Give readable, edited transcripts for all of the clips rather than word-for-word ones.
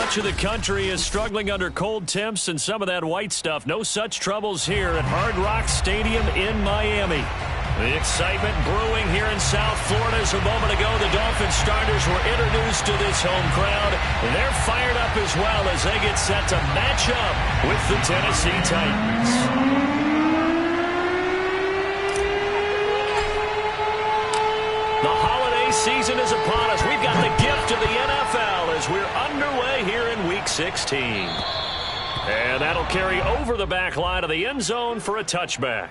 Much of the country is struggling under cold temps and some of that white stuff. No such troubles here at Hard Rock Stadium in Miami. The excitement brewing here in South Florida as a moment ago. The Dolphins starters were introduced to this home crowd. They're fired up as well as they get set to match up with the Tennessee Titans. The holiday season is upon us. We've got the gift of the NFL as we're underway here in Week 16. And that'll carry over the back line of the end zone for a touchback.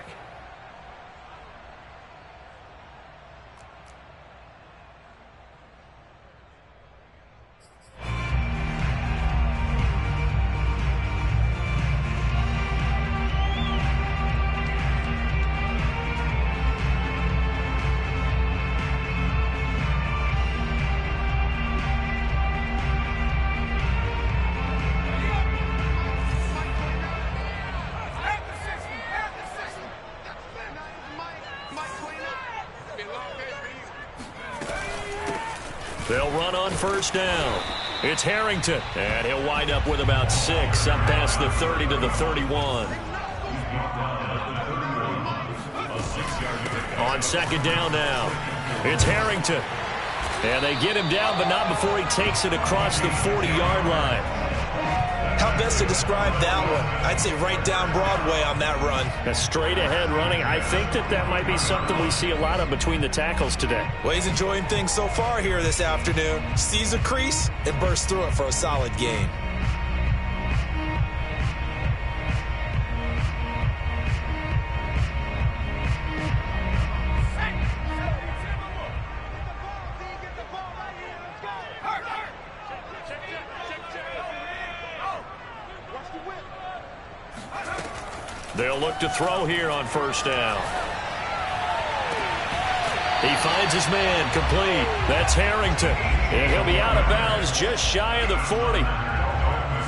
They'll run on first down. It's Harrington, and he'll wind up with about 6 up past the 30 to the 31. On second down now, it's Harrington. And they get him down, but not before he takes it across the 40-yard line. How best to describe that one? I'd say right down Broadway on that run. A straight-ahead running. I think that might be something we see a lot of between the tackles today. Well, he's enjoying things so far here this afternoon. Sees a crease and bursts through it for a solid gain. They'll look to throw here on first down. He finds his man complete. That's Harrington. And he'll be out of bounds just shy of the 40.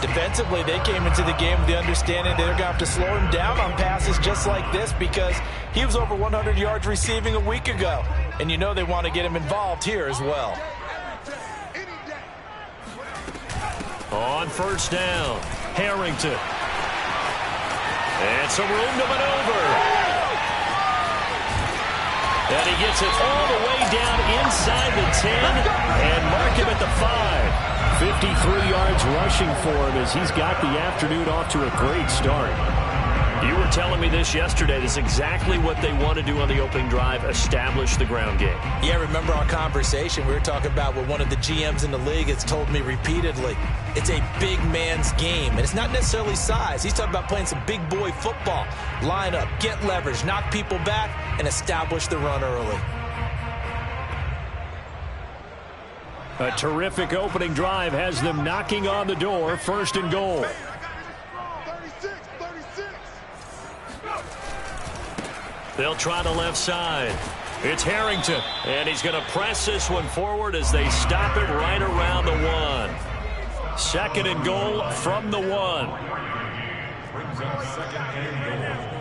Defensively, they came into the game with the understanding they're going to have to slow him down on passes just like this because he was over 100 yards receiving a week ago. And you know they want to get him involved here as well. On first down, Harrington. And some room to maneuver. And he gets it all the way down inside the 10 and mark him at the 5. 53 yards rushing for him as he's got the afternoon off to a great start. You were telling me this yesterday. This is exactly what they want to do on the opening drive, establish the ground game. Yeah, remember our conversation? We were talking about what one of the GMs in the league has told me repeatedly. It's a big man's game, and it's not necessarily size. He's talking about playing some big boy football. Line up, get leverage, knock people back, and establish the run early. A terrific opening drive has them knocking on the door, first and goal. They'll try the left side. It's Harrington, and he's going to press this one forward as they stop it right around the 1. Second and goal from the 1. Brings up second and goal.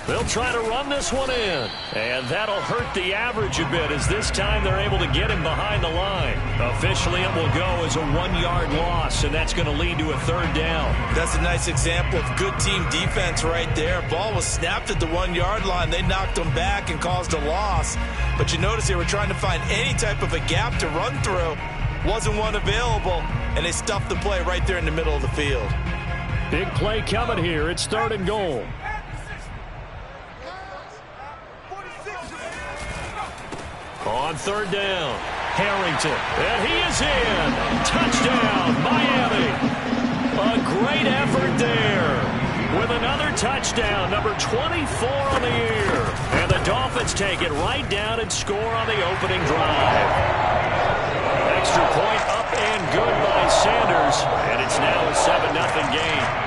They'll try to run this one in, and that'll hurt the average a bit as this time they're able to get him behind the line. Officially, it will go as a 1-yard loss, and that's going to lead to a third down. That's a nice example of good team defense right there. Ball was snapped at the 1-yard line. They knocked him back and caused a loss. But you notice they were trying to find any type of a gap to run through. Wasn't one available, and they stuffed the play right there in the middle of the field. Big play coming here. It's third and goal. On third down, Harrington, and he is in. Touchdown, Miami. A great effort there with another touchdown, number 24 on the year. And the Dolphins take it right down and score on the opening drive. Extra point up and good by Sanders, and it's now a 7-0 game.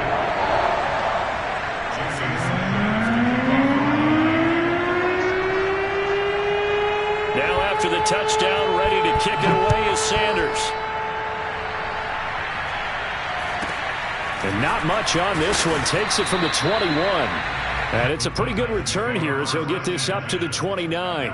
After the touchdown, ready to kick it away is Sanders. And not much on this one. Takes it from the 21. And it's a pretty good return here as he'll get this up to the 29.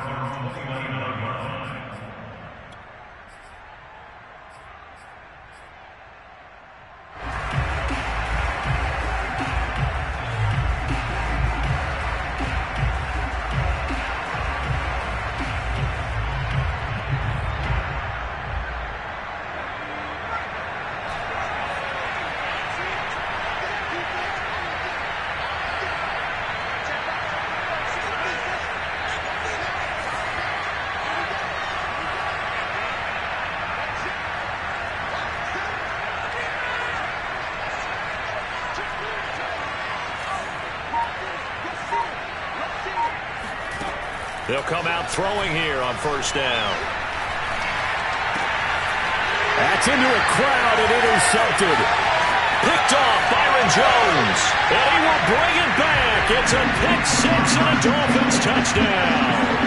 They'll come out throwing here on first down. That's into a crowd and intercepted. Picked off Byron Jones. And he will bring it back. It's a pick six and a Dolphins touchdown.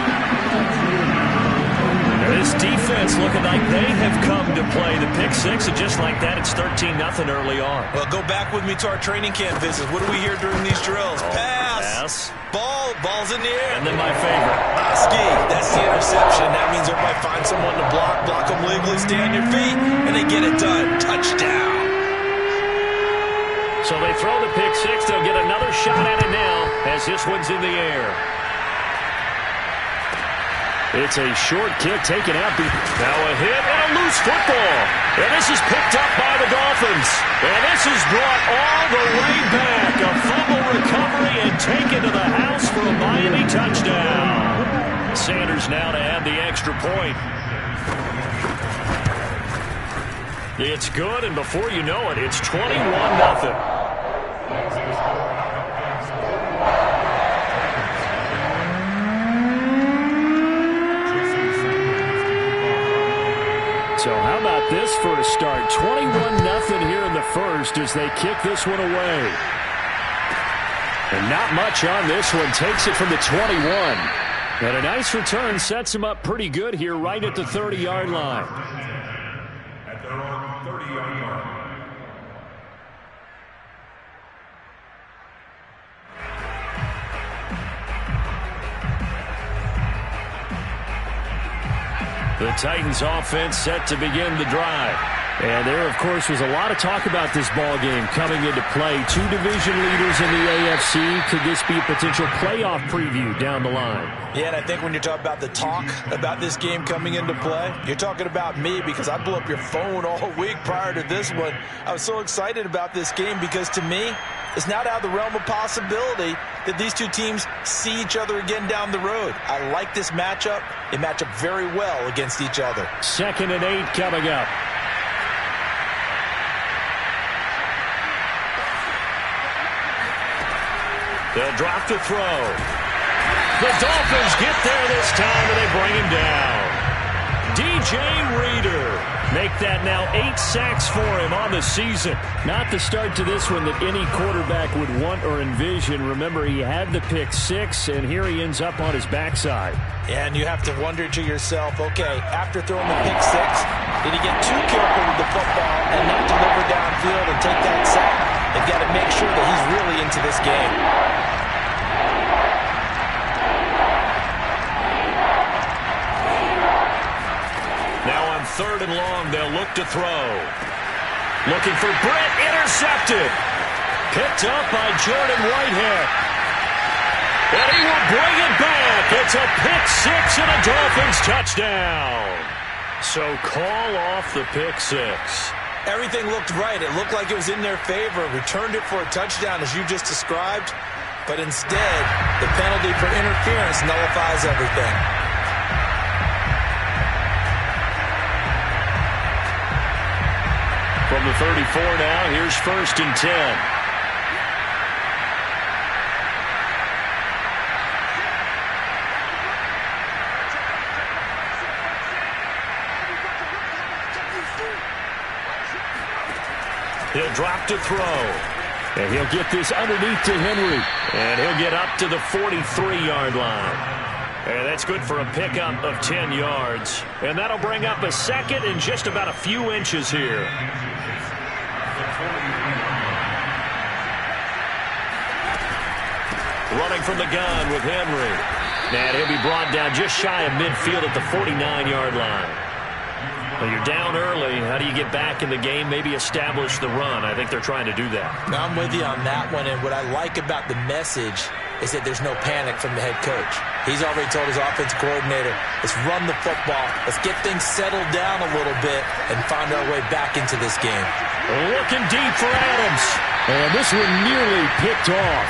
This defense looking like they have come to play the pick six, and just like that, it's 13-0 early on. Well, go back with me to our training camp visits. What do we hear during these drills? Pass. Ball's in the air. And then my favorite. Ski, that's the interception. That means everybody finds someone to block them legally, stay on your feet, and they get it done. Touchdown. So they throw the pick six. They'll get another shot at it now as this one's in the air. It's a short kick taken out. Now a hit and a loose football. And this is picked up by the Dolphins. And this is brought all the way back. A fumble recovery and taken to the house for a Miami touchdown. Sanders now to add the extra point. It's good, and before you know it, it's 21-0. So how about this for a start? 21-0 here in the first as they kick this one away. And not much on this one. Takes it from the 21. And a nice return sets him up pretty good here right at the 30-yard line. At their own 30-yard line. The Titans offense set to begin the drive. And there, of course, was a lot of talk about this ball game coming into play. Two division leaders in the AFC. Could this be a potential playoff preview down the line? Yeah, and I think when you're talking about the talk about this game coming into play, you're talking about me because I blew up your phone all week prior to this one. I was so excited about this game because to me, it's not out of the realm of possibility that these two teams see each other again down the road. I like this matchup. They match up very well against each other. 2nd and 8 coming up. They'll drop to throw. The Dolphins get there this time, and they bring him down. DJ Reader make that now 8 sacks for him on the season. Not the start to this one that any quarterback would want or envision. Remember, he had the pick six, and here he ends up on his backside. And you have to wonder to yourself, okay, after throwing the pick six, did he get too careful with the football and not deliver downfield and take that sack? They've got to make sure that he's really into this game. Now on 3rd and long, they'll look to throw. Looking for Britt, intercepted. Picked up by Jordan Whitehead. And he will bring it back. It's a pick six and a Dolphins touchdown. So call off the pick six. Everything looked right. It looked like it was in their favor. Returned it for a touchdown, as you just described. But instead, the penalty for interference nullifies everything. From the 34 now, here's 1st and 10. He'll drop to throw. And he'll get this underneath to Henry. And he'll get up to the 43-yard line. And that's good for a pickup of 10 yards. And that'll bring up a second and just about a few inches here. Running from the gun with Henry. And he'll be brought down just shy of midfield at the 49-yard line. Well, you're down early. How do you get back in the game? Maybe establish the run. I think they're trying to do that. Now, I'm with you on that one, and what I like about the message is that there's no panic from the head coach. He's already told his offensive coordinator, let's run the football, let's get things settled down a little bit and find our way back into this game. Looking deep for Adams. And this one nearly picked off.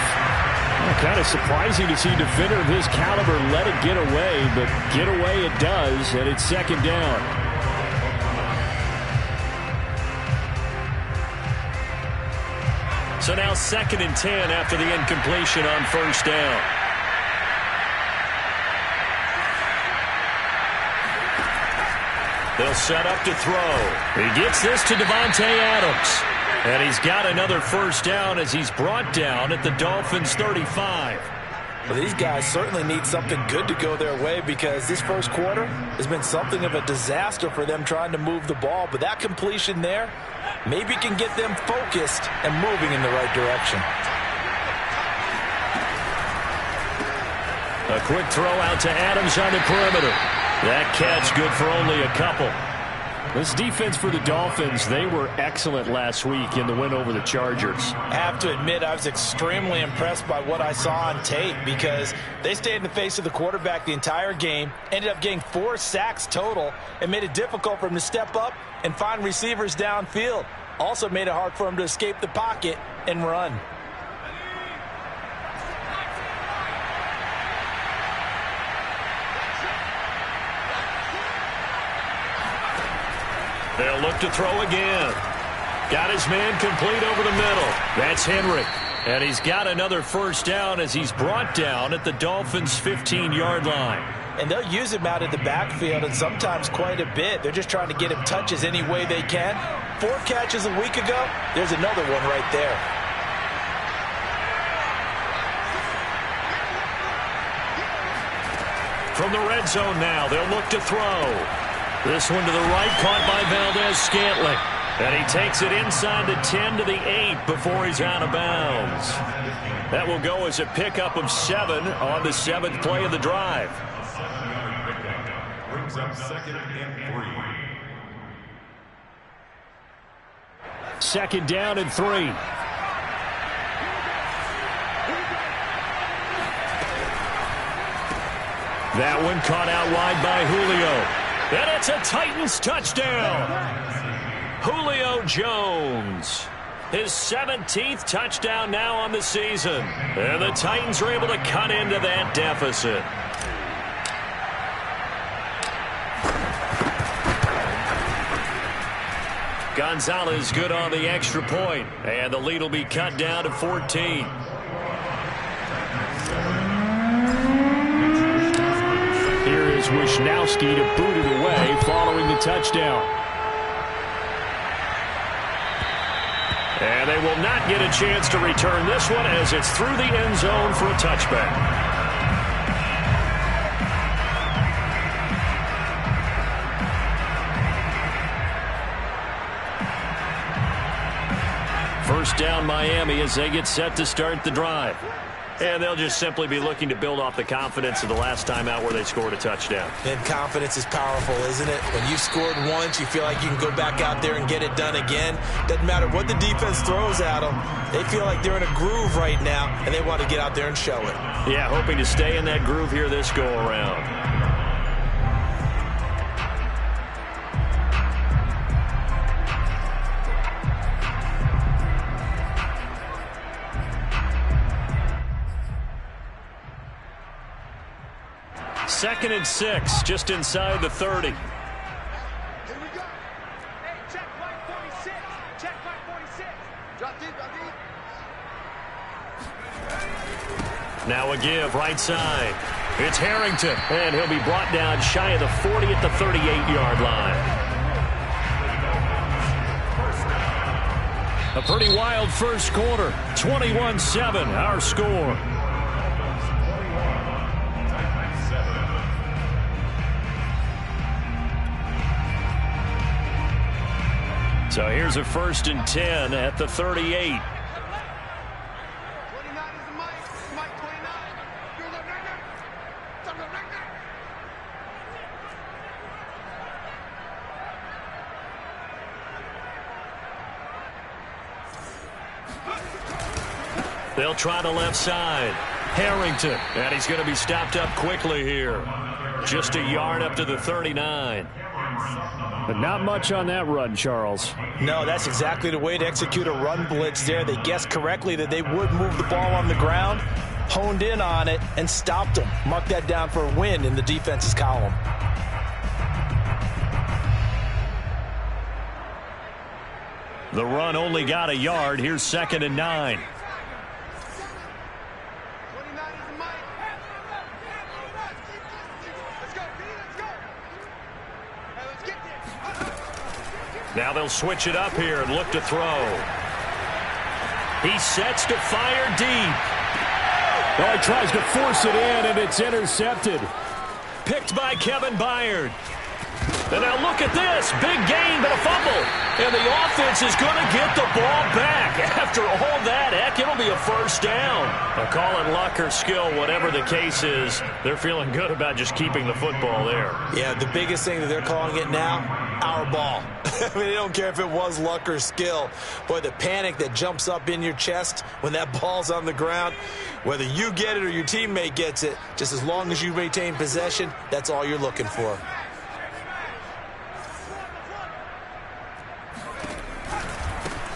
Kind of surprising to see a defender of his caliber let it get away, but get away it does, and it's 2nd down. So now 2nd and 10 after the incompletion on 1st down. They'll set up to throw. He gets this to Davante Adams. And he's got another first down as he's brought down at the Dolphins' 35. Well, these guys certainly need something good to go their way because this first quarter has been something of a disaster for them trying to move the ball. But that completion there maybe can get them focused and moving in the right direction. A quick throw out to Adams on the perimeter. That catch good for only a couple. This defense for the Dolphins, they were excellent last week in the win over the Chargers. I have to admit, I was extremely impressed by what I saw on tape because they stayed in the face of the quarterback the entire game, ended up getting 4 sacks total, and made it difficult for him to step up and find receivers downfield. Also made it hard for him to escape the pocket and run. They'll look to throw again. Got his man complete over the middle. That's Henry. And he's got another first down as he's brought down at the Dolphins' 15-yard line. And they'll use him out of the backfield and sometimes quite a bit. They're just trying to get him touches any way they can. 4 catches a week ago. There's another one right there. From the red zone now, they'll look to throw. This one to the right, caught by Valdes-Scantling. And he takes it inside the 10 to the 8 before he's out of bounds. That will go as a pickup of 7 on the 7th play of the drive. Brings up 2nd and 3. 2nd down and 3. That one caught out wide by Julio. And it's a Titans touchdown. Julio Jones. His 17th touchdown now on the season. And the Titans are able to cut into that deficit. Gonzalez good on the extra point. And the lead will be cut down to 14. Here is Wisnowski to boot it away following the touchdown. And they will not get a chance to return this one as it's through the end zone for a touchback. First down Miami as they get set to start the drive. And they'll just simply be looking to build off the confidence of the last time out where they scored a touchdown. And confidence is powerful, isn't it? When you've scored once, you feel like you can go back out there and get it done again. Doesn't matter what the defense throws at them. They feel like they're in a groove right now, and they want to get out there and show it. Yeah, hoping to stay in that groove here this go-around. Second and 6, just inside the 30. Here we go. Hey, check point 46. Check point 46. Drop deep, drop deep. Now a give, right side. It's Harrington, and he'll be brought down shy of the 40 at the 38-yard line. A pretty wild first quarter. 21-7, our score. So here's a 1st and 10 at the 38. 29 is the Mike. Mike 29. You're the Ranger. You're the Ranger. They'll try the left side. Harrington, and he's going to be stopped up quickly here. Just a yard up to the 39. But not much on that run, Charles. No, that's exactly the way to execute a run blitz there. They guessed correctly that they would move the ball on the ground, honed in on it, and stopped them. Mark that down for a win in the defense's column. The run only got a yard. Here's 2nd and 9. 29 is the Mike. Let's go, B. Let's go. Hey, let's get this. Now they'll switch it up here and look to throw. He sets to fire deep. Oh, he tries to force it in, and it's intercepted. Picked by Kevin Byard. And now look at this. Big gain, but a fumble. And the offense is going to get the ball back. After all that, heck, it'll be a first down. A call in luck or skill, whatever the case is, they're feeling good about just keeping the football there. Yeah, the biggest thing that they're calling it now, our ball. I mean, they don't care if it was luck or skill. Boy, the panic that jumps up in your chest when that ball's on the ground, whether you get it or your teammate gets it, just as long as you maintain possession, that's all you're looking for.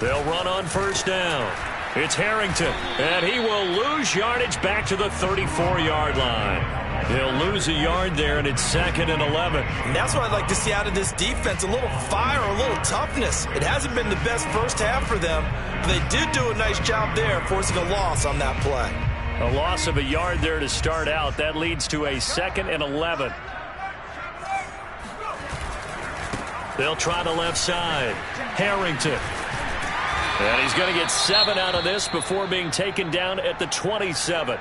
They'll run on first down. It's Harrington, and he will lose yardage back to the 34-yard line. He'll lose a yard there, and it's 2nd and 11. And that's what I'd like to see out of this defense, a little fire, a little toughness. It hasn't been the best first half for them, but they did do a nice job there, forcing a loss on that play. A loss of a yard there to start out. That leads to a 2nd and 11. They'll try the left side. Harrington. And he's going to get 7 out of this before being taken down at the 27.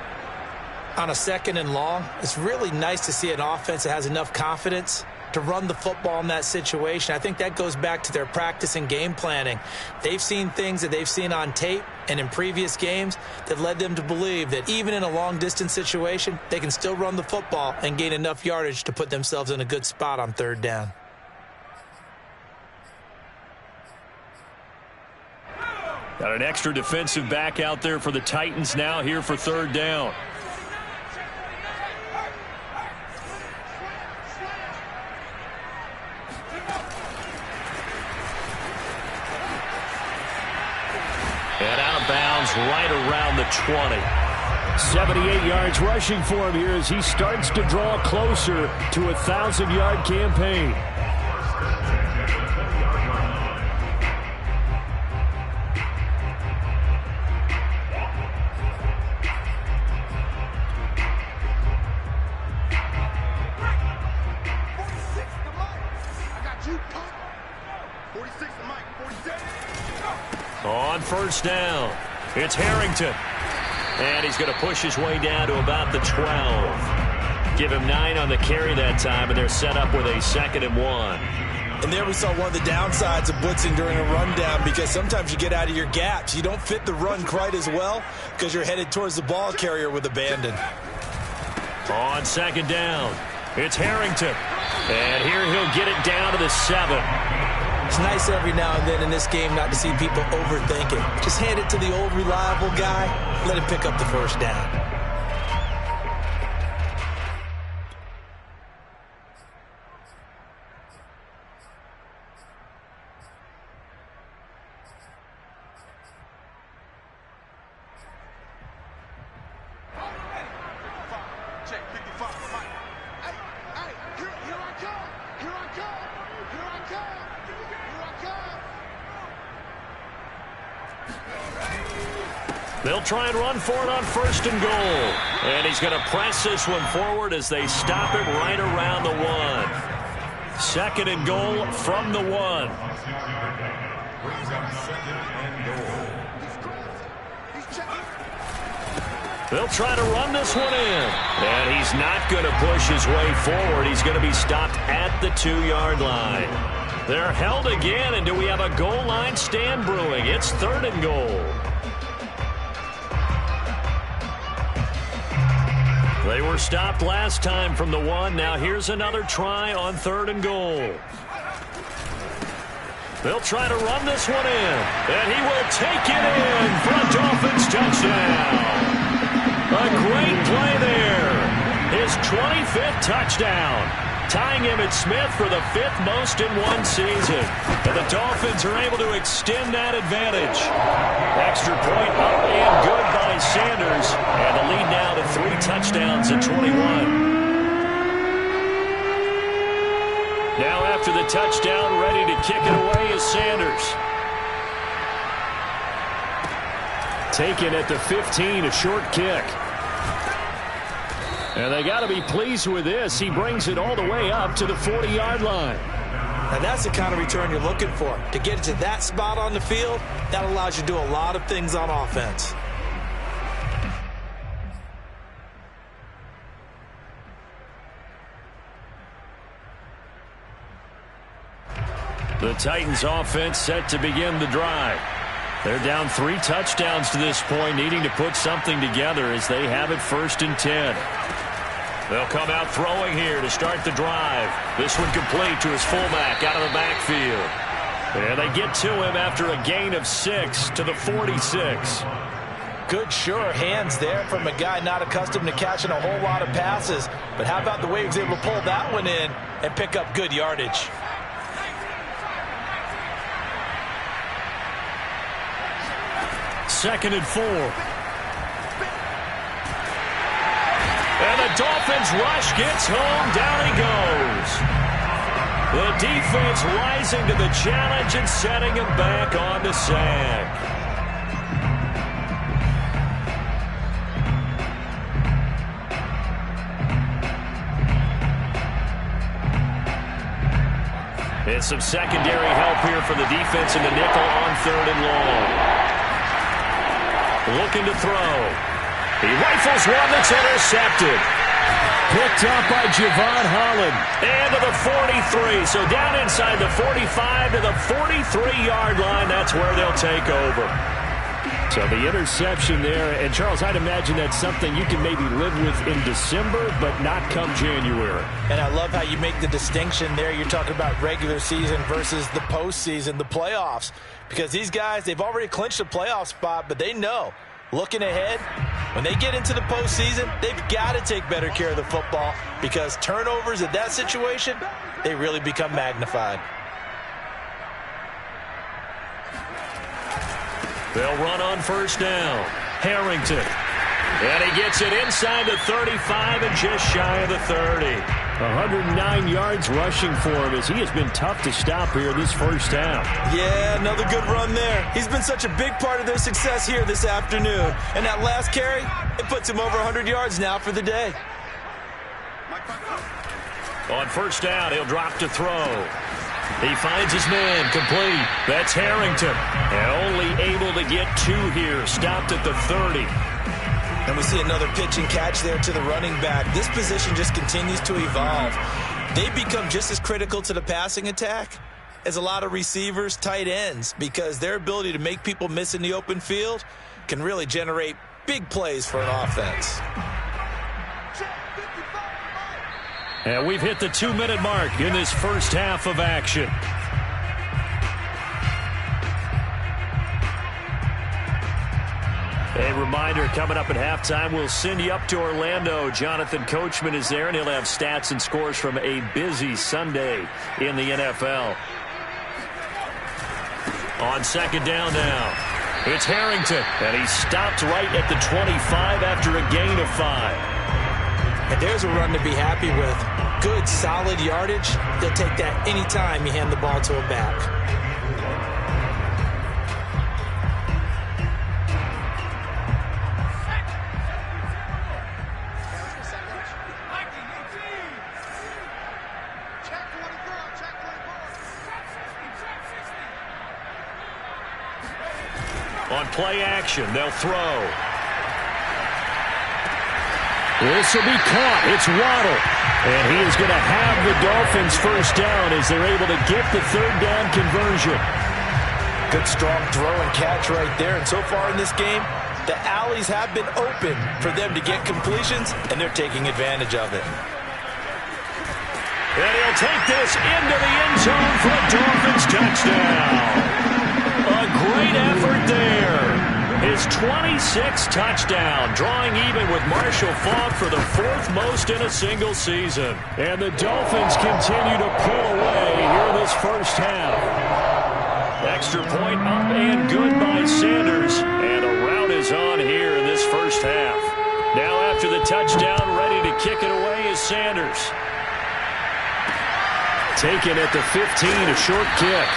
On a 2nd and long, it's really nice to see an offense that has enough confidence to run the football in that situation. I think that goes back to their practice and game planning. They've seen things that they've seen on tape and in previous games that led them to believe that even in a long-distance situation, they can still run the football and gain enough yardage to put themselves in a good spot on 3rd down. Got an extra defensive back out there for the Titans now here for 3rd down. And out of bounds right around the 20. 78 yards rushing for him here as he starts to draw closer to a 1,000-yard campaign. On first down, it's Harrington. And he's going to push his way down to about the 12. Give him 9 on the carry that time, and they're set up with a 2nd and 1. And there we saw one of the downsides of blitzing during a rundown, because sometimes you get out of your gaps. You don't fit the run quite as well because you're headed towards the ball carrier with abandon. On 2nd down, it's Harrington. And here he'll get it down to the 7. It's nice every now and then in this game not to see people overthink it. Just hand it to the old reliable guy, let him pick up the first down. They'll try and run for it on 1st and goal. And he's going to press this one forward as they stop it right around the 1. 2nd and goal from the 1. They'll try to run this one in. And he's not going to push his way forward. He's going to be stopped at the 2-yard line. They're held again, and do we have a goal line stand brewing? It's 3rd and goal. They were stopped last time from the 1. Now here's another try on 3rd and goal. They'll try to run this one in. And he will take it in for a Dolphins touchdown. A great play there. His 25th touchdown. Tying Emmitt Smith for the 5th most in one season. And the Dolphins are able to extend that advantage. Extra point up and good by Sanders. And the lead now to 3 touchdowns at 21. Now after the touchdown, ready to kick it away is Sanders. Taken at the 15, a short kick. And they got to be pleased with this. He brings it all the way up to the 40-yard line. And that's the kind of return you're looking for. To get to that spot on the field, that allows you to do a lot of things on offense. The Titans offense set to begin the drive. They're down 3 touchdowns to this point, needing to put something together as they have it 1st and 10. They'll come out throwing here to start the drive. This one complete to his fullback out of the backfield. And they get to him after a gain of 6 to the 46. Good, sure hands there from a guy not accustomed to catching a whole lot of passes. But how about the way he was able to pull that one in and pick up good yardage? Second and 4. And the Dolphins rush gets home. Down he goes. The defense rising to the challenge and setting him back on the sack. And some secondary help here for the defense in the nickel on 3rd and long. Looking to throw. He rifles one that's intercepted. Picked up by Javon Holland. And to the 43. So down inside the 45 to the 43-yard line. That's where they'll take over. So the interception there. And, Charles, I'd imagine that's something you can maybe live with in December, but not come January. And I love how you make the distinction there. You're talking about regular season versus the postseason, the playoffs. Because these guys, they've already clinched a playoff spot, but they know, looking ahead, when they get into the postseason, they've got to take better care of the football because turnovers in that situation, they really become magnified. They'll run on 1st down. Harrington. And he gets it inside the 35 and just shy of the 30. 109 yards rushing for him as he has been tough to stop here this 1st half. Yeah, another good run there. He's been such a big part of their success here this afternoon. And that last carry, it puts him over 100 yards now for the day. On 1st down, he'll drop to throw. He finds his man complete. That's Harrington. And only able to get 2 here. Stopped at the 30. And we see another pitch and catch there to the running back. This position just continues to evolve. They become just as critical to the passing attack as a lot of receivers, tight ends, because their ability to make people miss in the open field can really generate big plays for an offense. And we've hit the 2-minute mark in this 1st half of action. A reminder, coming up at halftime, we'll send you up to Orlando. Jonathan Coachman is there, and he'll have stats and scores from a busy Sunday in the NFL. On 2nd down now, it's Harrington, and he stopped right at the 25 after a gain of 5. And there's a run to be happy with. Good, solid yardage. They'll take that anytime you hand the ball to a back. On play action, they'll throw. This will be caught. It's Waddle. And he is going to have the Dolphins 1st down as they're able to get the 3rd down conversion. Good, strong throw and catch right there. And so far in this game, the alleys have been open for them to get completions, and they're taking advantage of it. And he'll take this into the end zone for a Dolphins touchdown. A great effort there. His 26th touchdown, drawing even with Marshall Faulk for the 4th most in a single season. And the Dolphins continue to pull away here in this 1st half. Extra point up and good by Sanders. And a rout is on here in this 1st half. Now after the touchdown, ready to kick it away is Sanders. Taken at the 15, a short kick.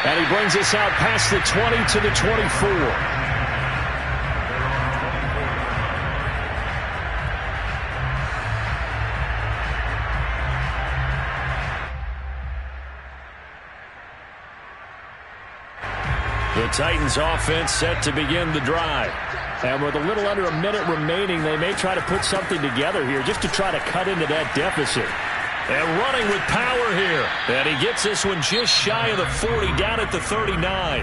And he brings us out past the 20 to the 24. The Titans offense set to begin the drive. And with a little under a minute remaining, they may try to put something together here just to try to cut into that deficit. And running with power here. And he gets this one just shy of the 40, down at the 39.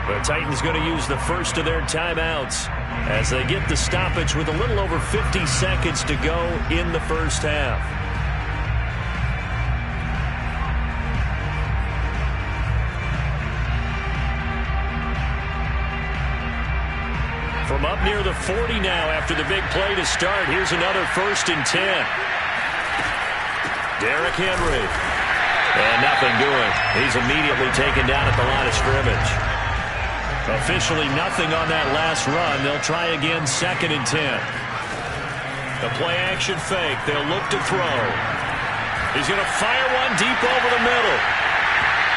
The Titans going to use the first of their timeouts as they get the stoppage with a little over 50 seconds to go in the first half. From up near the 40 now after the big play to start, here's another 1st and 10. Derrick Henry. And nothing doing. He's immediately taken down at the line of scrimmage. Officially nothing on that last run. They'll try again 2nd and 10. The play action fake. They'll look to throw. He's going to fire one deep over the middle.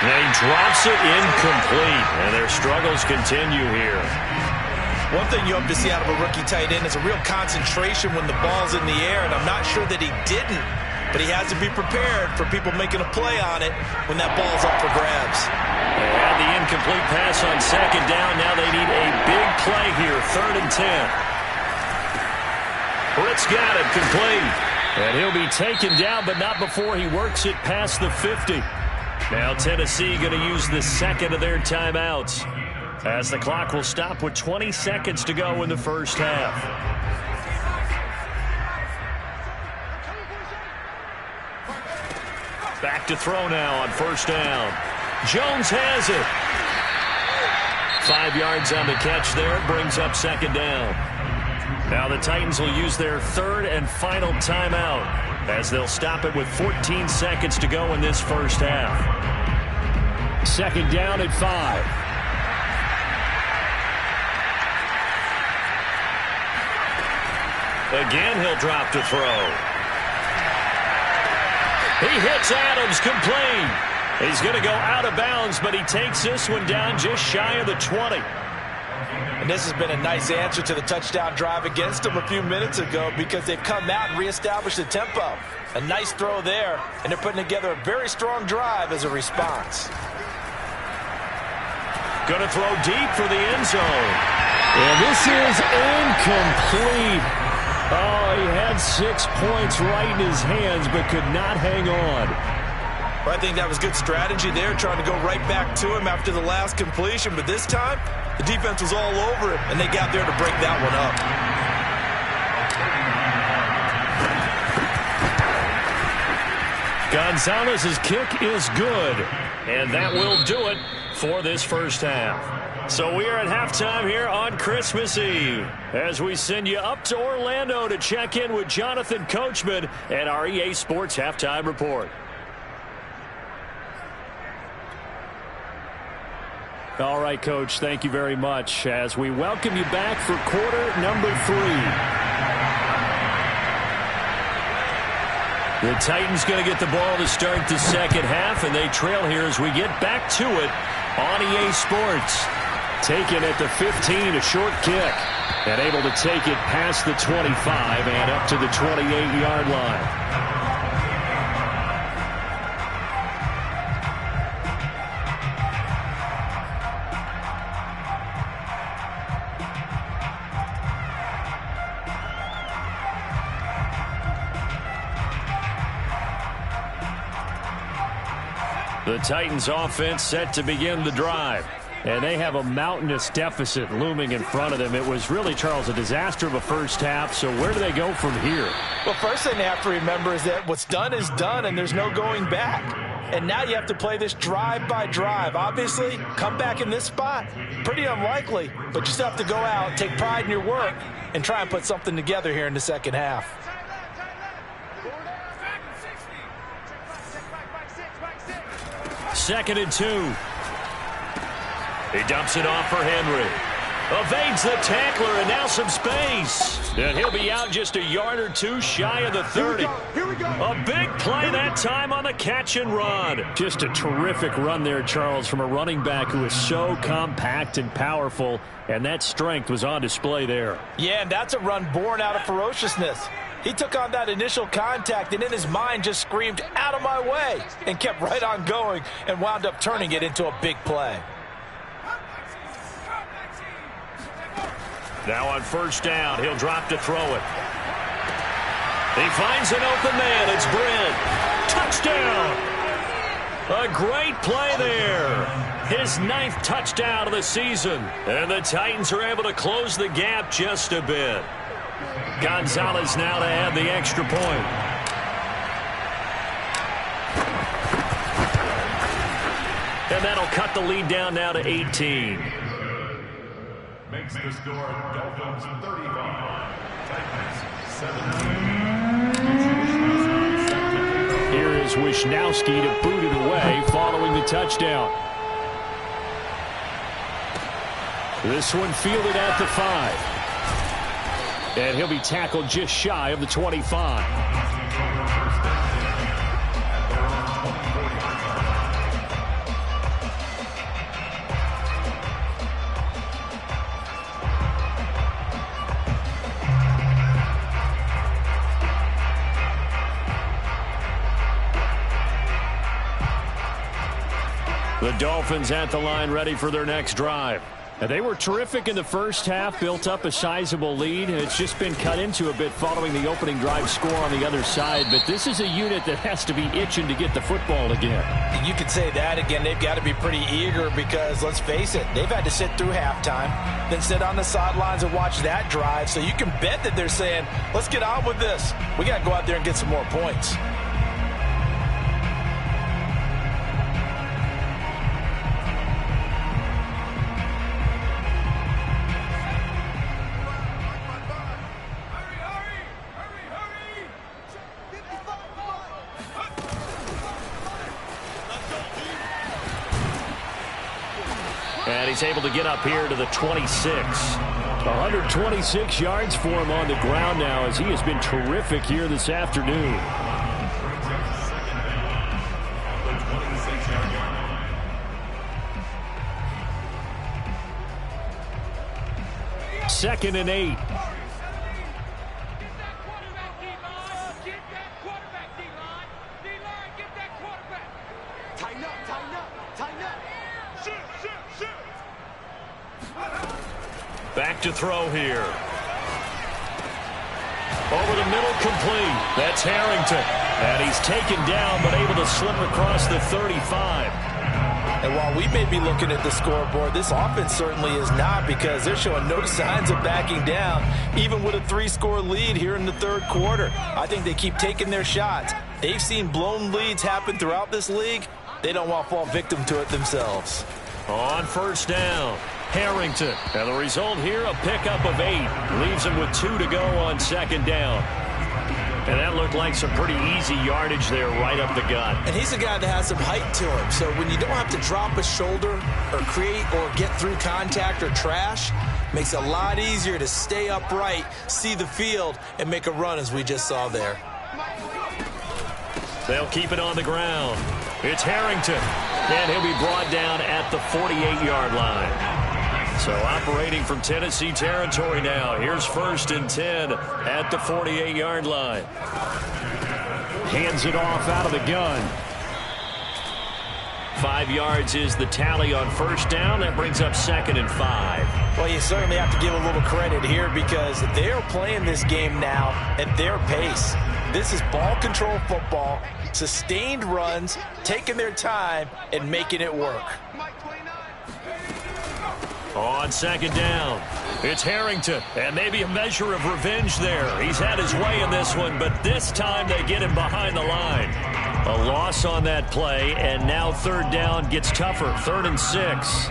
And he drops it incomplete. And their struggles continue here. One thing you hope to see out of a rookie tight end is a real concentration when the ball's in the air, and I'm not sure that he didn't, but he has to be prepared for people making a play on it when that ball's up for grabs. They had the incomplete pass on 2nd down. Now they need a big play here, 3rd and 10. Britt's got it, complete. And he'll be taken down, but not before he works it past the 50. Now Tennessee going to use the 2nd of their timeouts, as the clock will stop with 20 seconds to go in the first half. Back to throw now on 1st down. Jones has it. 5 yards on the catch there. Brings up 2nd down. Now the Titans will use their 3rd and final timeout, as they'll stop it with 14 seconds to go in this first half. 2nd down at 5. Again, he'll drop to throw. He hits Adams, complete. He's going to go out of bounds, but he takes this one down just shy of the 20. And this has been a nice answer to the touchdown drive against them a few minutes ago, because they've come out and reestablished the tempo. A nice throw there, and they're putting together a very strong drive as a response. Going to throw deep for the end zone. And this is incomplete. Oh, he had 6 points right in his hands, but could not hang on. Well, I think that was good strategy there, trying to go right back to him after the last completion. But this time, the defense was all over it, and they got there to break that one up. Gonzalez's kick is good, and that will do it for this first half. So we are at halftime here on Christmas Eve, as we send you up to Orlando to check in with Jonathan Coachman and our EA Sports Halftime Report. All right, Coach, thank you very much, as we welcome you back for quarter number 3. The Titans going to get the ball to start the second half, and they trail here as we get back to it on EA Sports. Taken at the 15, a short kick, and able to take it past the 25 and up to the 28-yard line. The Titans offense set to begin the drive. And they have a mountainous deficit looming in front of them. It was really, Charles, a disaster of a first half. So where do they go from here? Well, first thing they have to remember is that what's done is done, and there's no going back. And now you have to play this drive by drive. Obviously, come back in this spot, pretty unlikely. But you still have to go out, take pride in your work, and try and put something together here in the second half. Second and 2. He dumps it off for Henry. Evades the tackler, and now some space. And he'll be out just a yard or two shy of the 30. Here we go. A big play that time on the catch and run. Just a terrific run there, Charles, from a running back who is so compact and powerful, and that strength was on display there. Yeah, and that's a run born out of ferociousness. He took on that initial contact, and in his mind just screamed, "Out of my way," and kept right on going and wound up turning it into a big play. Now on first down, he'll drop to throw it. He finds an open man. It's Brent. Touchdown! A great play there. His 9th touchdown of the season. And the Titans are able to close the gap just a bit. Gonzalez now to add the extra point. And that'll cut the lead down now to 18. Makes the score Dolphins 35, Titans 17. Here is Wisnowski to boot it away following the touchdown. This one fielded at the 5. And he'll be tackled just shy of the 25. The Dolphins at the line ready for their next drive. And they were terrific in the first half, built up a sizable lead. It's just been cut into a bit following the opening drive score on the other side. But this is a unit that has to be itching to get the football again. You could say that again. They've got to be pretty eager because, let's face it, they've had to sit through halftime, then sit on the sidelines and watch that drive. So you can bet that they're saying, let's get on with this. We got to go out there and get some more points. And he's able to get up here to the 26. 126 yards for him on the ground now as he has been terrific here this afternoon. Second and 8. Back to throw here. Over the middle, complete. That's Harrington. And he's taken down, but able to slip across the 35. And while we may be looking at the scoreboard, this offense certainly is not, because they're showing no signs of backing down, even with a 3-score lead here in the third quarter. I think they keep taking their shots. They've seen blown leads happen throughout this league. They don't want to fall victim to it themselves. On first down, Harrington. And the result here, a pickup of 8. Leaves him with 2 to go on second down. And that looked like some pretty easy yardage there right up the gut. And he's a guy that has some height to him. So when you don't have to drop a shoulder or create or get through contact or trash, makes it a lot easier to stay upright, see the field, and make a run as we just saw there. They'll keep it on the ground. It's Harrington. And he'll be brought down at the 48-yard line. So operating from Tennessee territory now. Here's first and 10 at the 48-yard line. Hands it off out of the gun. 5 yards is the tally on first down. That brings up second and 5. Well, you certainly have to give a little credit here because they're playing this game now at their pace. This is ball control football, sustained runs, taking their time, and making it work. On second down, it's Harrington, and maybe a measure of revenge there. He's had his way in this one, but this time they get him behind the line. A loss on that play, and now third down gets tougher. 3rd and 6.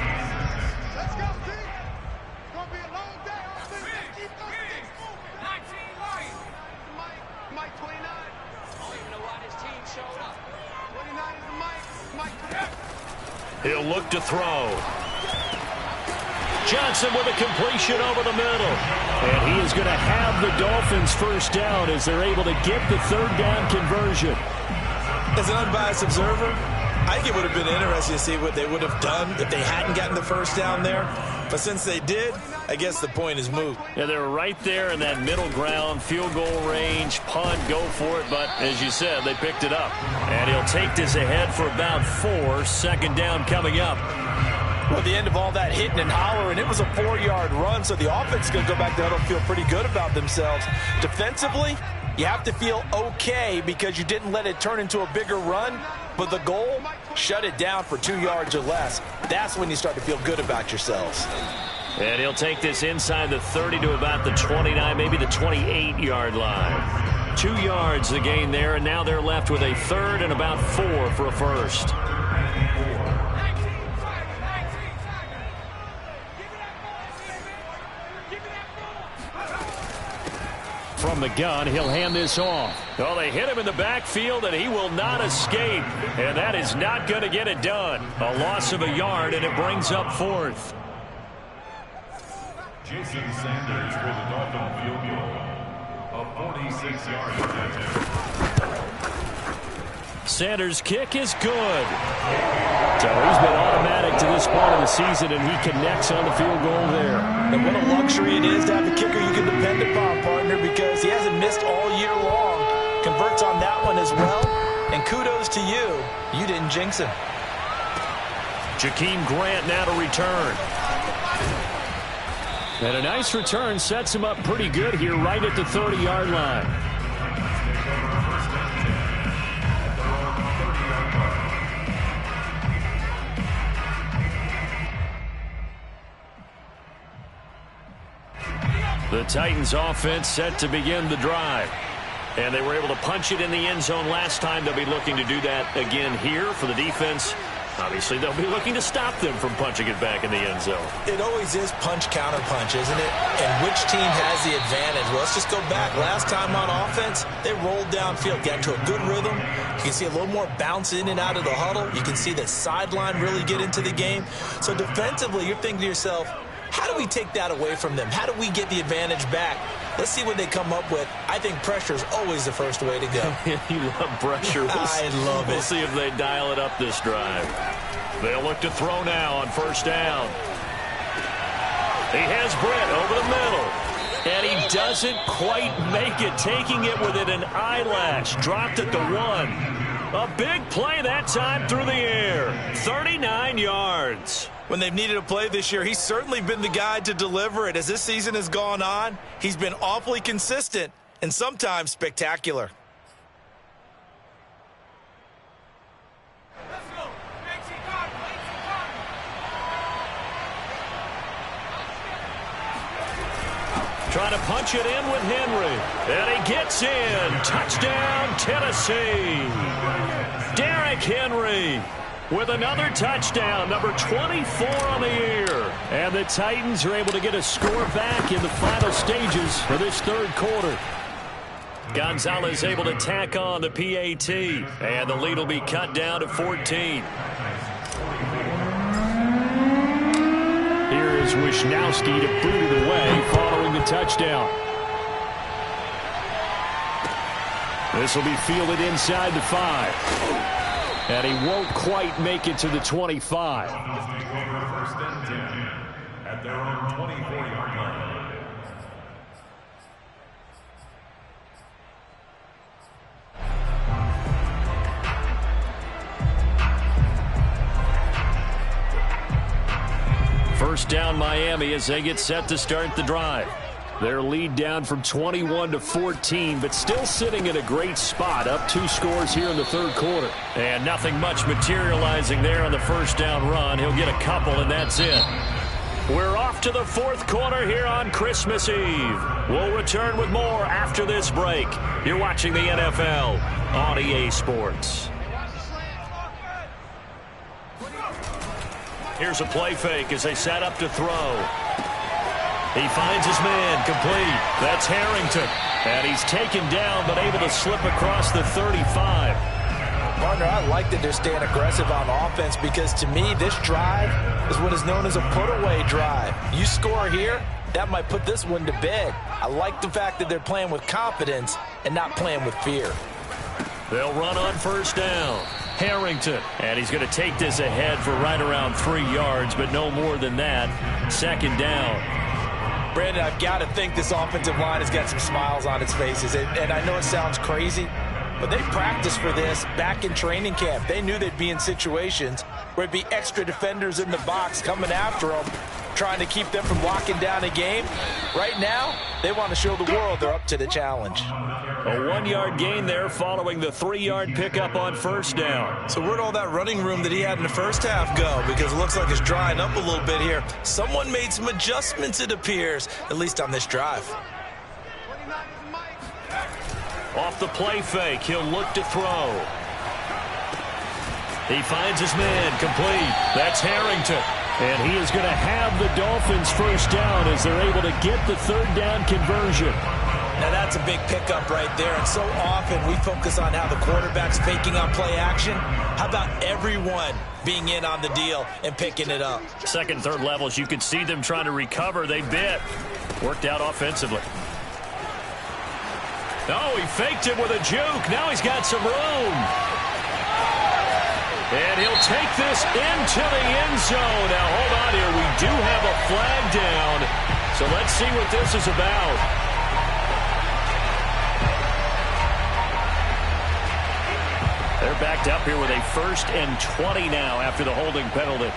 He'll look to throw. Johnson with a completion over the middle. And he is going to have the Dolphins first down as they're able to get the third down conversion. As an unbiased observer, I think it would have been interesting to see what they would have done if they hadn't gotten the first down there. But since they did, I guess the point is moot. Yeah, they're right there in that middle ground, field goal range, punt, go for it. But as you said, they picked it up. And he'll take this ahead for about 4. Second down coming up. Well, the end of all that hitting and hollering, it was a 4-yard run, so the offense is going to go back to huddle, feel pretty good about themselves. Defensively, you have to feel okay because you didn't let it turn into a bigger run, but the goal, shut it down for 2 yards or less. That's when you start to feel good about yourselves. And he'll take this inside the 30 to about the 29, maybe the 28-yard line. 2 yards the gain there, and now they're left with a third and about 4 for a first. From the gun, he'll hand this off. Oh, they hit him in the backfield, and he will not escape. And that is not going to get it done. A loss of a yard, and it brings up fourth. Jason Sanders for the Dolphin field goal of 46 yards. Sanders' kick is good. So he's been automatic to this point of the season, and he connects on the field goal there. And what a luxury it is to have a kicker you can depend upon, partner, because he hasn't missed all year long. Converts on that one as well. And kudos to you. You didn't jinx him. Jakeem Grant now to return. And a nice return sets him up pretty good here right at the 30-yard line. The Titans offense set to begin the drive. And they were able to punch it in the end zone last time. They'll be looking to do that again here for the defense. Obviously, they'll be looking to stop them from punching it back in the end zone. It always is punch, counter punch, isn't it? And which team has the advantage? Well, let's just go back. Last time on offense, they rolled downfield, got into a good rhythm. You can see a little more bounce in and out of the huddle. You can see the sideline really get into the game. So defensively, you're thinking to yourself, how do we take that away from them? How do we get the advantage back? Let's see what they come up with. I think pressure is always the first way to go. You love pressure. I love it. We'll see if they dial it up this drive. They'll look to throw now on first down. He has Britt over the middle. And he doesn't quite make it, taking it within an eyelash. Dropped at the 1. A big play that time through the air. 39 yards. When they've needed a play this year, he's certainly been the guy to deliver it. As this season has gone on, he's been awfully consistent and sometimes spectacular. Trying to punch it in with Henry. And he gets in. Touchdown, Tennessee. Derrick Henry with another touchdown, number 24 on the year. And the Titans are able to get a score back in the final stages for this third quarter. Gonzalez able to tack on the PAT. And the lead will be cut down to 14. Here is Wisnowski to boot it away following the touchdown. This will be fielded inside the 5. And he won't quite make it to the 25. First and 10 at their own 24-yard line. First down Miami as they get set to start the drive. Their lead down from 21 to 14, but still sitting in a great spot, up 2 scores here in the third quarter. And nothing much materializing there on the first down run. He'll get a couple, and that's it. We're off to the fourth quarter here on Christmas Eve. We'll return with more after this break. You're watching the NFL on EA Sports. Here's a play fake as they set up to throw. He finds his man, complete. That's Harrington. And he's taken down, but able to slip across the 35. Partner, I like that they're staying aggressive on offense because to me, this drive is what is known as a put-away drive. You score here, that might put this one to bed. I like the fact that they're playing with confidence and not playing with fear. They'll run on first down. Harrington. And he's going to take this ahead for right around 3 yards, but no more than that. Second down. Brandon, I've got to think this offensive line has got some smiles on its faces. And I know it sounds crazy, but they practiced for this back in training camp. They knew they'd be in situations where it'd be extra defenders in the box coming after them, trying to keep them from locking down a game. Right now, they want to show the world they're up to the challenge. A 1-yard gain there following the 3-yard pickup on first down. So where'd all that running room that he had in the first half go? Because it looks like it's drying up a little bit here. Someone made some adjustments, it appears, at least on this drive. Off the play fake, he'll look to throw. He finds his man, complete. That's Harrington. And he is going to have the Dolphins first down as they're able to get the third down conversion. Now that's a big pickup right there, and so often we focus on how the quarterback's faking on play action. How about everyone being in on the deal and picking it up? Second, third levels, you could see them trying to recover. They bit. Worked out offensively. Oh, he faked it with a juke. Now he's got some room. And he'll take this into the end zone. Now, hold on here. We do have a flag down. So let's see what this is about. They're backed up here with a 1st and 20 now after the holding penalty.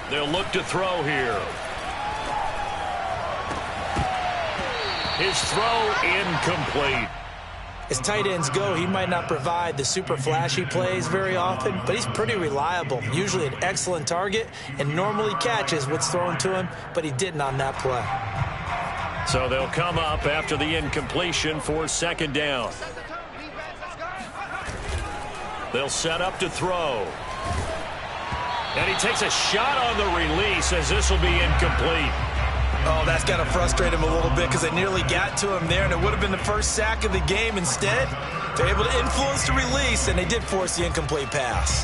They'll look to throw here. His throw incomplete. As tight ends go, he might not provide the super flashy plays very often, but he's pretty reliable, usually an excellent target, and normally catches what's thrown to him, but he didn't on that play. So they'll come up after the incompletion for second down. They'll set up to throw. And he takes a shot on the release as this will be incomplete. Oh, that's got to frustrate him a little bit because they nearly got to him there, and it would have been the first sack of the game. Instead, they're able to influence the release, and they did force the incomplete pass.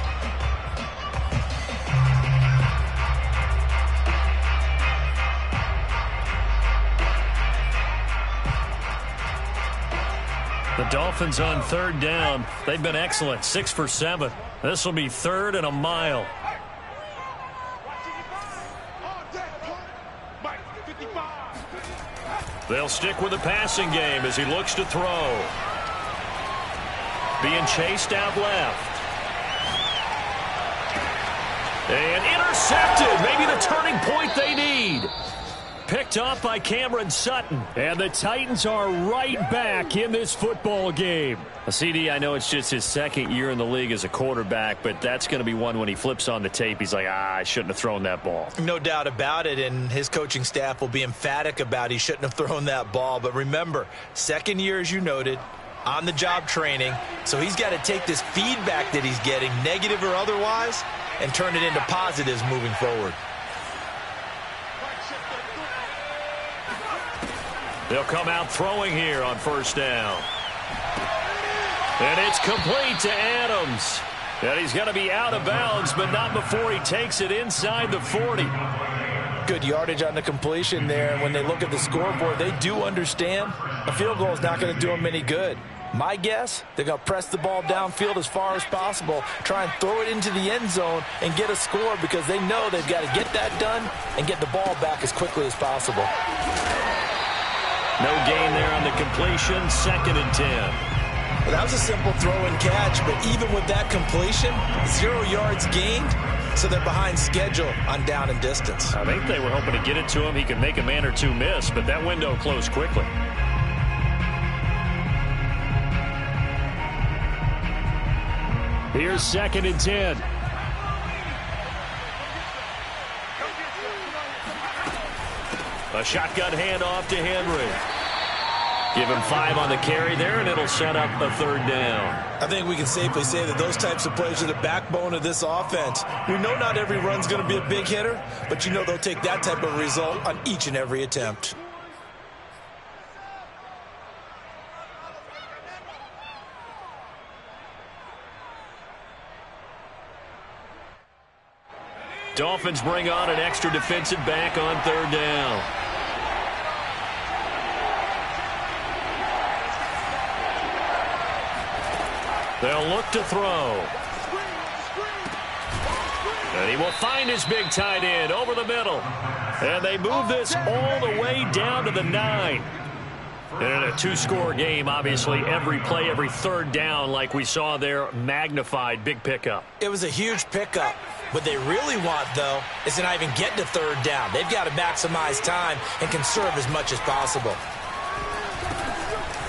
The Dolphins on third down. They've been excellent, 6 for 7. This will be 3rd and a mile. They'll stick with the passing game as he looks to throw. Being chased out left. And intercepted. Maybe the turning point they need. Picked off by Cameron Sutton. And the Titans are right back in this football game. CD, I know it's just his 2nd year in the league as a quarterback, but that's going to be one when he flips on the tape. He's like, I shouldn't have thrown that ball. No doubt about it, and his coaching staff will be emphatic about he shouldn't have thrown that ball. But remember, 2nd year, as you noted, on-the-job training. So he's got to take this feedback that he's getting, negative or otherwise, and turn it into positives moving forward. They'll come out throwing here on first down. And it's complete to Adams. And he's going to be out of bounds, but not before he takes it inside the 40. Good yardage on the completion there. And when they look at the scoreboard, they do understand a field goal is not going to do them any good. My guess, they're going to press the ball downfield as far as possible, try and throw it into the end zone and get a score because they know they've got to get that done and get the ball back as quickly as possible. No gain there on the completion, 2nd and 10. Well, that was a simple throw and catch, but even with that completion, 0 yards gained, so they're behind schedule on down and distance. I think they were hoping to get it to him. He could make a man or two miss, but that window closed quickly. Here's 2nd and 10. A shotgun handoff to Henry. Give him 5 on the carry there, and it'll set up a 3rd down. I think we can safely say that those types of plays are the backbone of this offense. We know not every run's going to be a big hitter, but you know they'll take that type of result on each and every attempt. Dolphins bring on an extra defensive back on 3rd down. They'll look to throw. And he will find his big tight end over the middle. And they move this all the way down to the 9. And in a two-score game, obviously, every play, every third down, like we saw there, magnified, big pickup. It was a huge pickup. What they really want, though, is to not even get to third down. They've got to maximize time and conserve as much as possible.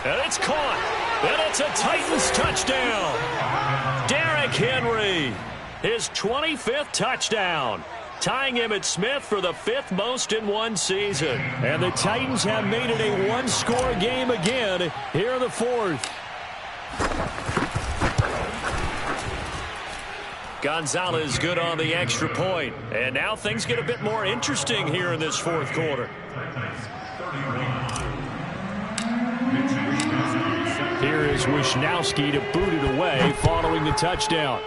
And it's caught. And it's a Titans touchdown. Derrick Henry, his 25th touchdown, tying Emmitt Smith for the 5th most in one season. And the Titans have made it a one-score game again here in the 4th. Gonzalez good on the extra point. And now things get a bit more interesting here in this 4th quarter. Here is Wisnowski to boot it away following the touchdown.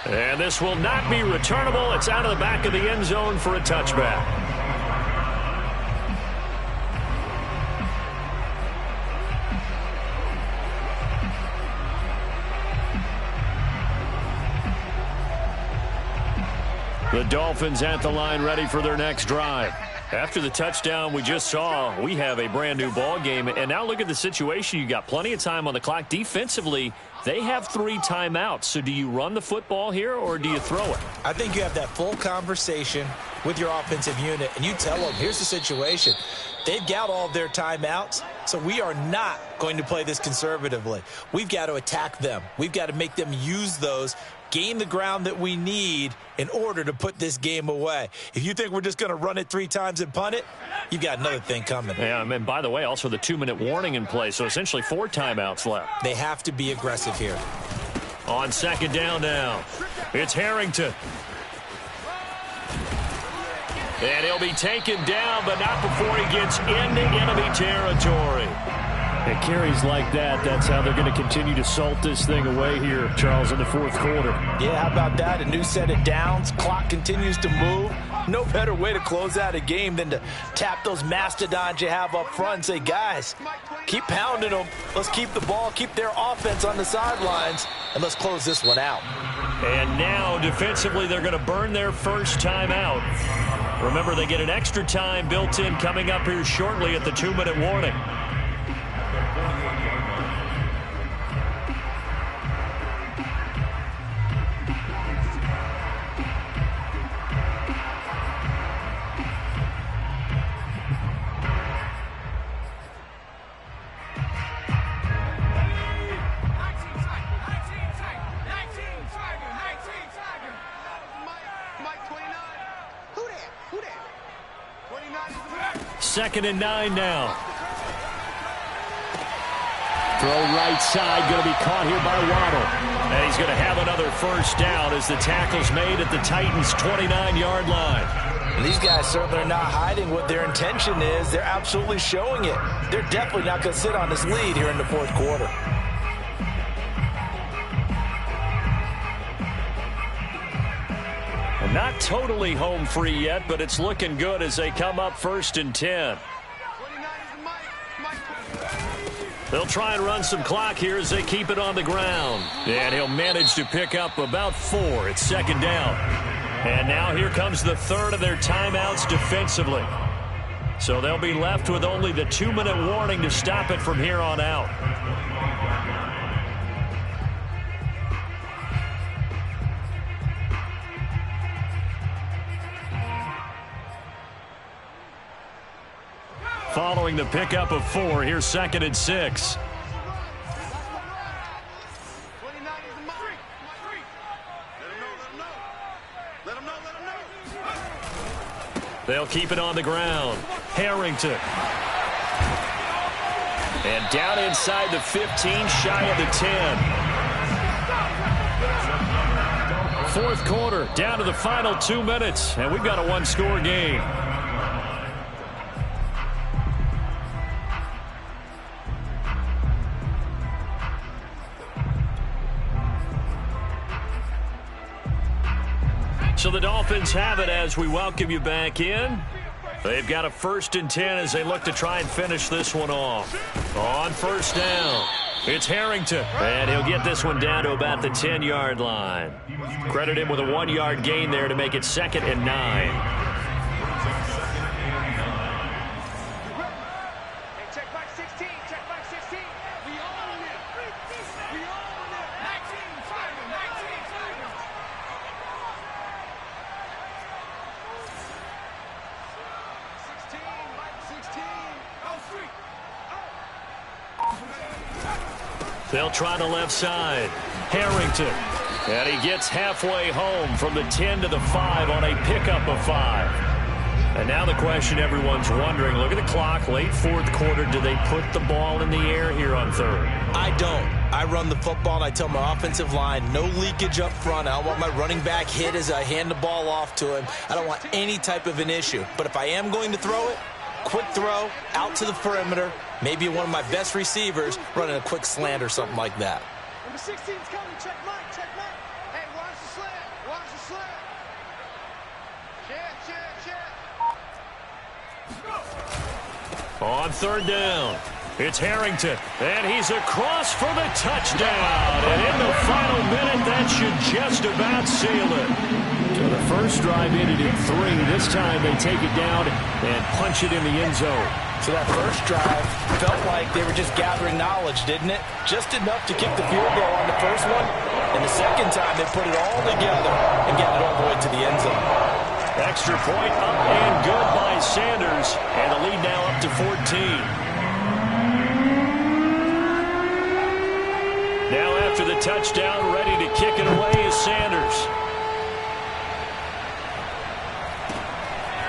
And this will not be returnable. It's out of the back of the end zone for a touchback. The Dolphins at the line ready for their next drive. After the touchdown we just saw, we have a brand-new ball game. And now look at the situation. You got plenty of time on the clock. Defensively, they have 3 timeouts. So do you run the football here or do you throw it? I think you have that full conversation with your offensive unit, and you tell them, here's the situation. They've got all of their timeouts, so we are not going to play this conservatively. We've got to attack them. We've got to make them use those, gain the ground that we need in order to put this game away. If you think we're just going to run it 3 times and punt it, you've got another thing coming. Yeah, and by the way, also the 2-minute warning in play, so essentially 4 timeouts left. They have to be aggressive here. On second down now, it's Harrington. And he'll be taken down, but not before he gets into enemy territory. It carries like that. That's how they're going to continue to salt this thing away here, Charles, in the 4th quarter. Yeah, how about that? A new set of downs. Clock continues to move. No better way to close out a game than to tap those mastodons you have up front and say, guys, keep pounding them. Let's keep the ball, keep their offense on the sidelines, and let's close this one out. And now, defensively, they're going to burn their first time out. Remember, they get an extra time built in coming up here shortly at the 2-minute warning. Second and 9 now. Throw right side, going to be caught here by Waddle. And he's going to have another first down as the tackle's made at the Titans' 29-yard line. And these guys certainly are not hiding what their intention is. They're absolutely showing it. They're definitely not going to sit on this lead here in the 4th quarter. Not totally home free yet, but it's looking good as they come up 1st and 10. They'll try and run some clock here as they keep it on the ground. And he'll manage to pick up about 4. It's second down. And now here comes the 3rd of their timeouts defensively. So they'll be left with only the 2-minute warning to stop it from here on out. Following the pickup of 4, here's 2nd and 6. They'll keep it on the ground. Harrington. And down inside the 15, shy of the 10. 4th quarter, down to the final 2 minutes, and we've got a one-score game. So the Dolphins have it as we welcome you back in. They've got a 1st and 10 as they look to try and finish this one off. On 1st down, it's Harrington. And he'll get this one down to about the 10-yard line. Credit him with a 1-yard gain there to make it 2nd and 9. They'll try the left side. Harrington. And he gets halfway home from the 10 to the 5 on a pickup of 5. And now the question everyone's wondering, look at the clock, late fourth quarter, do they put the ball in the air here on third? I don't. I run the football and I tell my offensive line, no leakage up front. I don't want my running back hit as I hand the ball off to him. I don't want any type of an issue. But if I am going to throw it, quick throw, out to the perimeter, maybe one of my best receivers running a quick slant or something like that. Number 16's coming. Check Mike. Check Mike. Hey, watch the slant. Watch the slant. Check. On third down, it's Harrington, and he's across for the touchdown. And in the final minute, that should just about seal it. So the first drive ended in 3. This time they take it down and punch it in the end zone. So that first drive felt like they were just gathering knowledge, didn't it? Just enough to kick the field goal on the first one. And the second time, they put it all together and got it all the way to the end zone. Extra point up and good by Sanders. And the lead now up to 14. Now after the touchdown, ready to kick it away is Sanders.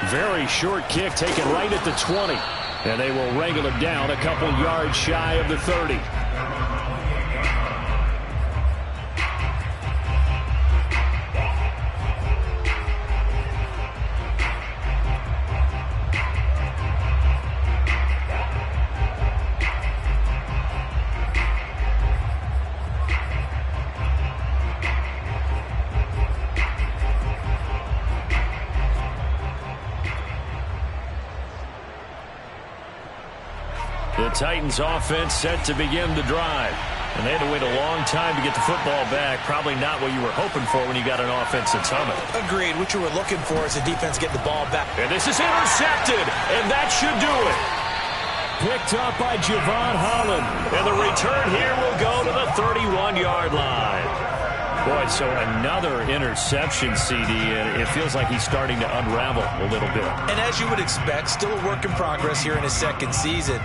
Very short kick taken right at the 20. And they will wrangle it down a couple yards shy of the 30. The Titans offense set to begin the drive. And they had to wait a long time to get the football back. Probably not what you were hoping for when you got an offense that's humming. Agreed. What you were looking for is the defense getting the ball back. And this is intercepted. And that should do it. Picked up by Javon Holland. And the return here will go to the 31-yard line. Boy, so another interception, CD, and it feels like he's starting to unravel a little bit. And as you would expect, still a work in progress here in his second season.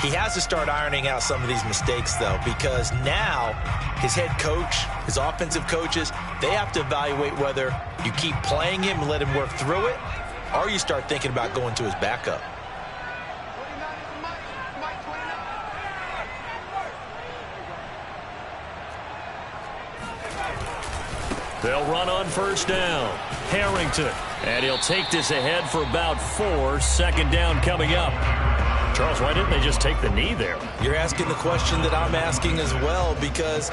He has to start ironing out some of these mistakes, though, because now his head coach, his offensive coaches, they have to evaluate whether you keep playing him and let him work through it, or you start thinking about going to his backup. 29 is Mike. Mike 29. They'll run on first down. Harrington. And he'll take this ahead for about 4. Second down coming up. Charles, why didn't they just take the knee there? You're asking the question that I'm asking as well, because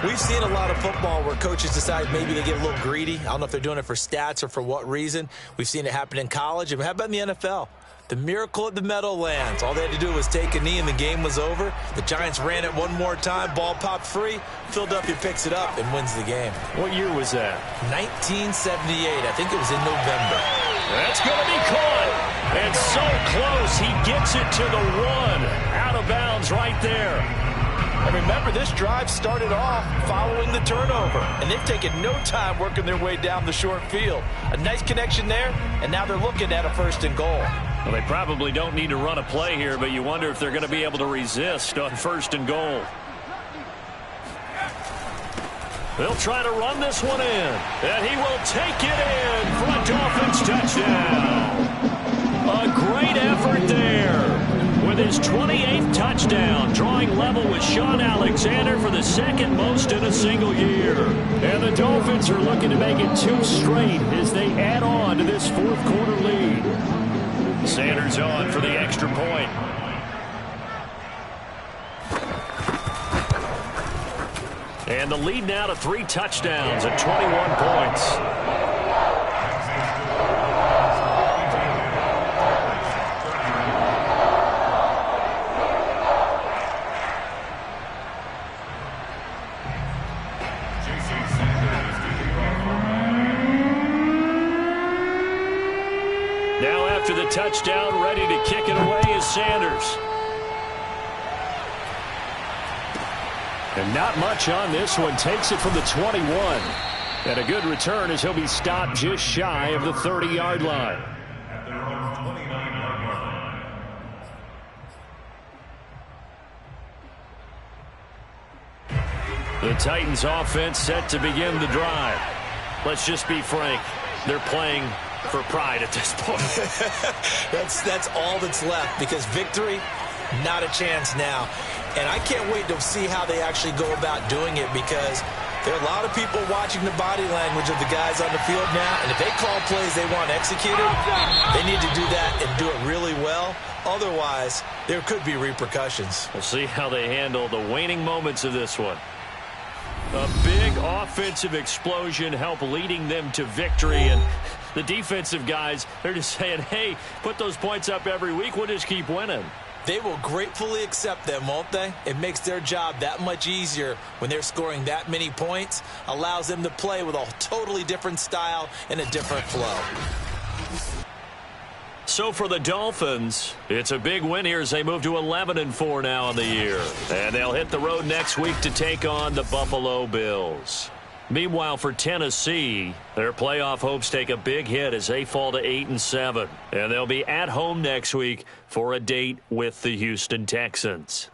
we've seen a lot of football where coaches decide maybe they get a little greedy. I don't know if they're doing it for stats or for what reason. We've seen it happen in college. And how about in the NFL? The miracle at the Meadowlands. All they had to do was take a knee and the game was over. The Giants ran it one more time. Ball popped free. Philadelphia picks it up and wins the game. What year was that? 1978. I think it was in November. That's going to be caught. And so close, he gets it to the 1. Out of bounds right there. And remember, this drive started off following the turnover. And they've taken no time working their way down the short field. A nice connection there, and now they're looking at a 1st and goal. Well, they probably don't need to run a play here, but you wonder if they're going to be able to resist on 1st and goal. They'll try to run this one in, and he will take it in for a Dolphins touchdown. A great effort there with his 28th touchdown, drawing level with Sean Alexander for the 2nd most in a single year. And the Dolphins are looking to make it 2 straight as they add on to this 4th quarter lead. Sanders on for the extra point. And the lead now to 3 touchdowns at 21 points. Now after the touchdown, ready to kick it away is Sanders. And not much on this one. Takes it from the 21. And a good return as he'll be stopped just shy of the 30-yard line. At their own 29-yard line. The Titans offense set to begin the drive. Let's just be frank. They're playing for pride at this point. That's all that's left, because victory, not a chance now. And I can't wait to see how they actually go about doing it, because there are a lot of people watching the body language of the guys on the field now, and if they call plays they want executed, they need to do that and do it really well. Otherwise, there could be repercussions. We'll see how they handle the waning moments of this one. A big offensive explosion helped leading them to victory, and the defensive guys, they're just saying, hey, put those points up every week, we'll just keep winning. They will gratefully accept them, won't they? It makes their job that much easier when they're scoring that many points. Allows them to play with a totally different style and a different flow. So for the Dolphins, it's a big win here as they move to 11-4 now on the year. And they'll hit the road next week to take on the Buffalo Bills. Meanwhile, for Tennessee, their playoff hopes take a big hit as they fall to 8-7. And they'll be at home next week for a date with the Houston Texans.